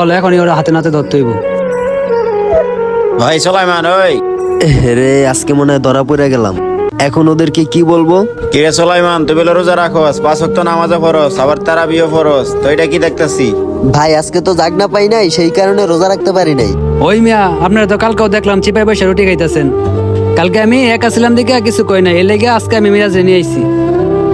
চলো এখনই ওরা হাতে নাতে ধরতে হইব। ভাই সুলাইমান, ওই রে আজকে মনে হয় ধরা পড়ে গেলাম। এখন ওদেরকে কি বলবো? কিরে সুলাইমান, তুই বলে রোজা রাখোস, 5 ওয়াক্ত নামাজও পড়স, আবার তারাবিও পড়স, তো এটা কি দেখতাছি? ভাই আজকে তো জাগনা পাই নাই, সেই কারণে রোজা রাখতে পারি নাই। ওই মিয়া, আপনারা তো কালকেও দেখলাম চিপাই বসে রুটি খাইতেছেন। কালকে আমি একা ছিলাম দিকে কিছু কই না, এর লেগে আজকে আমি মিরাজে নিয়ে আইছি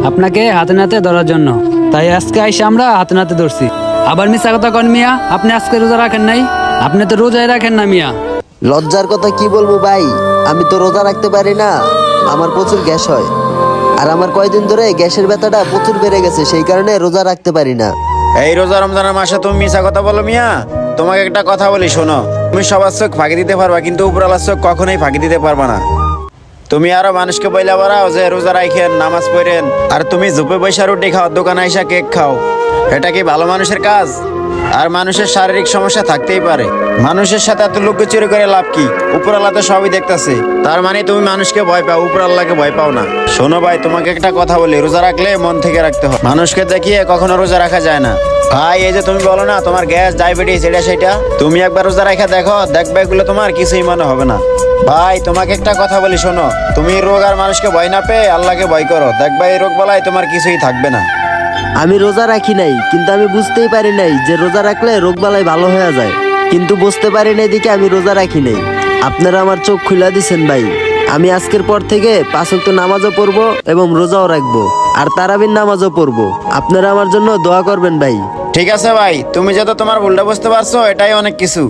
আপনাকে হাতে নাতে ধরার জন্য। তাই আজকে আইসা আমরা হাতে নাতে ধরছি। আবার মিছা কথা কন মিয়া, আপনি আজকে রোজা রাখেন নাই? আপনি তো রোজাই রাখেন না মিয়া। লজ্জার কথা কি বলবো ভাই, আমি তো রোজা রাখতে পারি না, আমার প্রচুর গ্যাস হয়। আর আমার কয়দিন ধরে গ্যাসের ব্যথাটা প্রচুর বেড়ে গেছে, সেই কারণে রোজা রাখতে পারি না। এই রোজা রমজানের মাসে তুমি মিছা কথা বলো মিয়া? তোমাকে একটা কথা বলি শোনো, তুমি সবার চোখ ফাঁকি দিতে পারবা, কিন্তু উপরওয়ালার চোখ কখনোই ফাঁকি দিতে পারবা না। তুমি আরো মানুষকে বইলা বাড়াও যে রোজা রাখেন, নামাজ পড়েন, আর তুমি ঝুপে পয়সা রুটি খাও, দোকানে আইসা কেক খাও। এটা কি ভালো মানুষের কাজ? আর মানুষের শারীরিক সমস্যা থাকতেই পারে, মানুষের সাথে এত লোক চুরি করে লাভ কি? উপরওয়ালা তো সবই দেখতেছে। তার মানে তুমি মানুষকে ভয় পাও, উপরওয়ালাকে ভয় পাও না। শোনো ভাই, তোমাকে একটা কথা বলি, রোজা রাখলে মন থেকে রাখতে হয়, মানুষকে দেখিয়ে কখনো রোজা রাখা যায় না। ভাই এই যে তুমি বলো না তোমার গ্যাস, ডায়াবেটিস, এটা সেটা, তুমি একবার রোজা রাখা দেখো, দেখবে এগুলো তোমার কিছুই মনে হবে না। ভাই তোমাকে একটা কথা বলি শোনো, তুমি রোগ আর মানুষকে ভয় না পেয়ে আল্লাহকে ভয় করো, দেখবে এই রোগ বলাই তোমার কিছুই থাকবে না। আমি রোজা রাখি নাই, কিন্তু আমি বুঝতেই পারি নাই যে রোজা রাখলে রোগবালাই ভালো হয়ে যায়। কিন্তু বুঝতে পারি নাই দিকে আমি রোজা রাখি নাই। আপনারা আমার চোখ খুলে দিছেন ভাই। আমি আজকের পর থেকে 5 ওয়াক্ত নামাজও পড়বো এবং রোজাও রাখবো, আর তারাবির নামাজও পড়বো। আপনারা আমার জন্য দোয়া করবেন ভাই। ঠিক আছে ভাই, তুমি যত তোমার ভুলটা বুঝতে পারছো এটাই অনেক কিছু।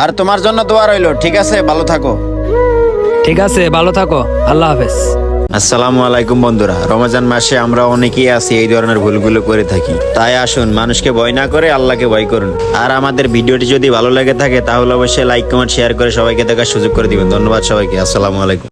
আর তোমার জন্য দোয়া রইলো। ঠিক আছে, ভালো থাকো। ঠিক আছে, ভালো থাকো, আল্লাহ হাফেজ। আসসালামু আলাইকুম বন্ধুরা, রমজান মাসে আমরা অনেকেই আছি এই ধরনের ভুলগুলো করে থাকি। তাই আসুন মানুষকে ভয় না করে আল্লাহকে ভয় করুন। আর আমাদের ভিডিওটি যদি ভালো লেগে থাকে তাহলে অবশ্যই লাইক, কমেন্ট, শেয়ার করে সবাইকে দেখার সুযোগ করে দিবেন। ধন্যবাদ সবাইকে। আসসালামু আলাইকুম।